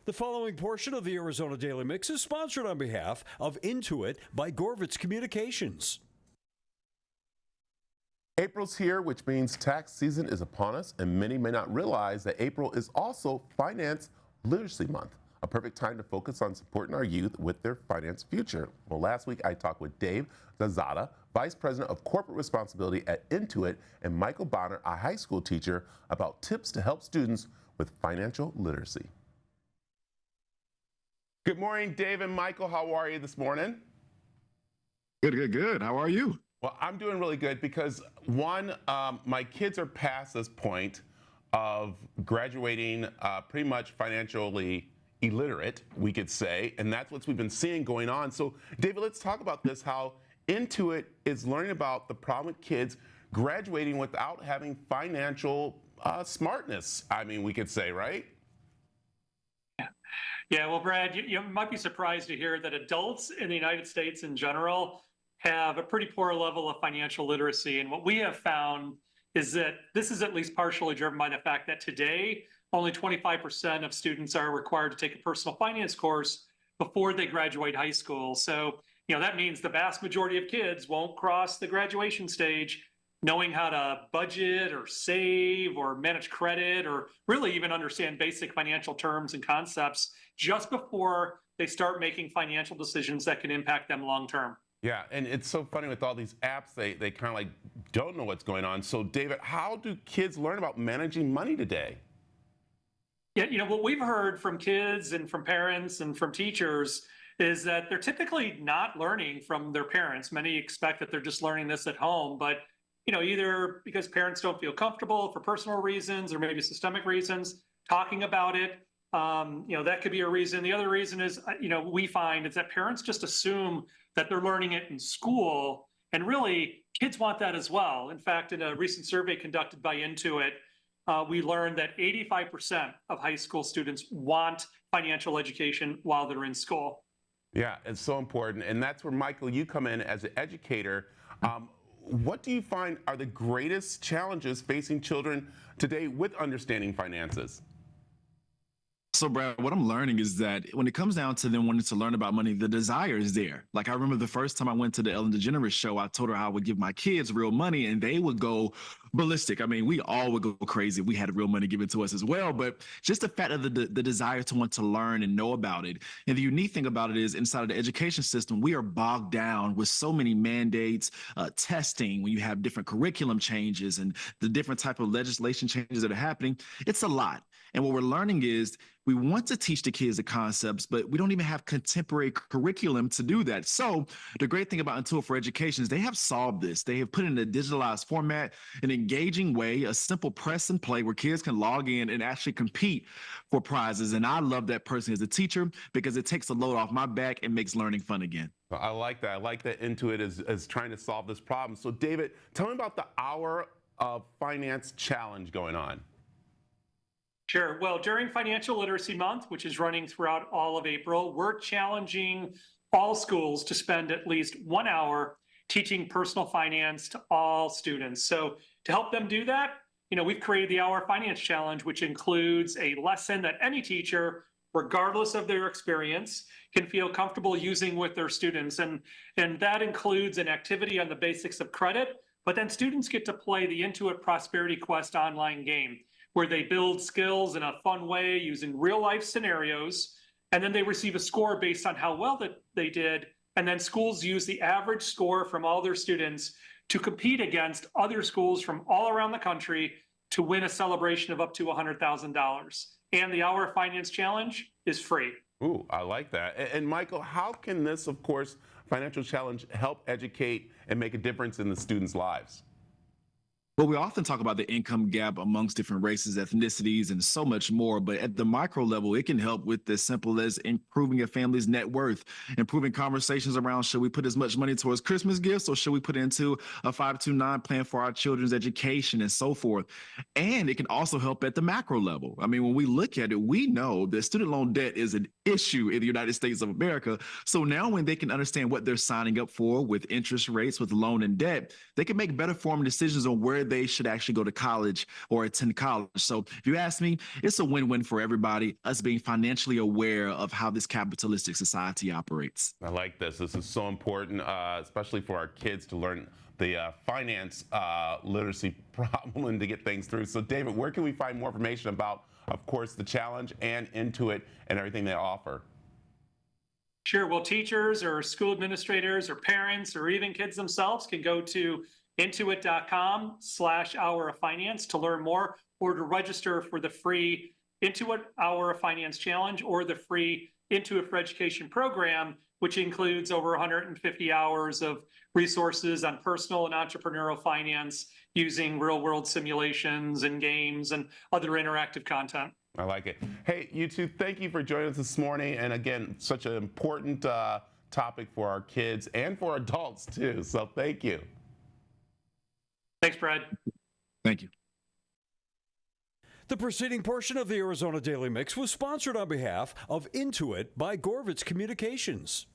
The following portion of the Arizona Daily Mix is sponsored on behalf of Intuit by Gorvitz Communications. April's here, which means tax season is upon us, and many may not realize that April is also Finance Literacy Month, a perfect time to focus on supporting our youth with their finance future. Well, last week I talked with Dave Zasada, Vice President of Corporate Responsibility at Intuit, and Michael Bonner, a high school teacher, about tips to help students with financial literacy. Good morning, Dave and Michael. How are you this morning? Good. How are you? Well, I'm doing really good because, one, my kids are past this point of graduating pretty much financially illiterate, we could say, and that's what we've been seeing going on. So, David, let's talk about this, how Intuit is learning about the problem with kids graduating without having financial smartness, I mean, we could say, right? Yeah, well, Brad, you might be surprised to hear that adults in the United States in general have a pretty poor level of financial literacy. And what we have found is that this is at least partially driven by the fact that today, only 25% of students are required to take a personal finance course before they graduate high school. So, that means the vast majority of kids won't cross the graduation stage knowing how to budget or save or manage credit or really even understand basic financial terms and concepts just before they start making financial decisions that can impact them long term. Yeah, and it's so funny with all these apps, they kind of like don't know what's going on. So, David, how do kids learn about managing money today? Yeah, what we've heard from kids and from parents and from teachers is that they're typically not learning from their parents. Many expect that they're just learning this at home, but either because parents don't feel comfortable for personal reasons or maybe systemic reasons, talking about it, that could be a reason. The other reason is, we find is that parents just assume that they're learning it in school, and really kids want that as well. In fact, in a recent survey conducted by Intuit, we learned that 85% of high school students want financial education while they're in school. Yeah, it's so important. And that's where, Michael, you come in as an educator. What do you find are the greatest challenges facing children today with understanding finances? So, Brad, what I'm learning is that when it comes down to them wanting to learn about money, the desire is there. Like, I remember the first time I went to the Ellen DeGeneres show, I told her I would give my kids real money and they would go ballistic. I mean, we all would go crazy. We had real money given to us as well. But just the fact of the desire to want to learn and know about it. And the unique thing about it is inside of the education system, we are bogged down with so many mandates, testing, when you have different curriculum changes and the different type of legislation changes that are happening. It's a lot. And what we're learning is we want to teach the kids the concepts, but we don't even have contemporary curriculum to do that. So the great thing about Intuit for Education is they have solved this. They have put it in a digitalized format, an engaging way, a simple press and play where kids can log in and actually compete for prizes. And I love that personally as a teacher because it takes the load off my back and makes learning fun again. I like that. I like that Intuit is trying to solve this problem. So, David, tell me about the Hour of Finance Challenge going on. Sure. Well, during Financial Literacy Month, which is running throughout all of April, we're challenging all schools to spend at least 1 hour teaching personal finance to all students. So to help them do that, we've created the Hour Finance Challenge, which includes a lesson that any teacher, regardless of their experience, can feel comfortable using with their students. And that includes an activity on the basics of credit, but then students get to play the Intuit Prosperity Quest online game, where they build skills in a fun way using real life scenarios, and then they receive a score based on how well that they did. And then schools use the average score from all their students to compete against other schools from all around the country to win a celebration of up to $100,000. And the Hour Finance Challenge is free. Ooh, I like that. And Michael, how can this, of course, financial challenge help educate and make a difference in the students' lives? Well, we often talk about the income gap amongst different races, ethnicities, and so much more. But at the micro level, it can help with as simple as improving a family's net worth, improving conversations around should we put as much money towards Christmas gifts or should we put it into a 529 plan for our children's education and so forth. And it can also help at the macro level. I mean, when we look at it, we know that student loan debt is an issue in the United States of America. So now when they can understand what they're signing up for with interest rates, with loan and debt, they can make better formed decisions on where they should actually go to college or attend college. So if you ask me, it's a win-win for everybody, us being financially aware of how this capitalistic society operates. I like this. This is so important, especially for our kids to learn the finance literacy problem and to get things through. So David, where can we find more information about, of course, the challenge and Intuit and everything they offer? Sure. Well, teachers or school administrators or parents or even kids themselves can go to intuit.com/hour of finance to learn more or to register for the free Intuit Hour of Finance Challenge or the free Intuit for Education program, which includes over 150 hours of resources on personal and entrepreneurial finance using real world simulations and games and other interactive content. I like it. Hey, you two, thank you for joining us this morning. And again, such an important topic for our kids and for adults too. So thank you. Thanks, Brad. Thank you. The preceding portion of the Arizona Daily Mix was sponsored on behalf of Intuit by Gorvitz Communications.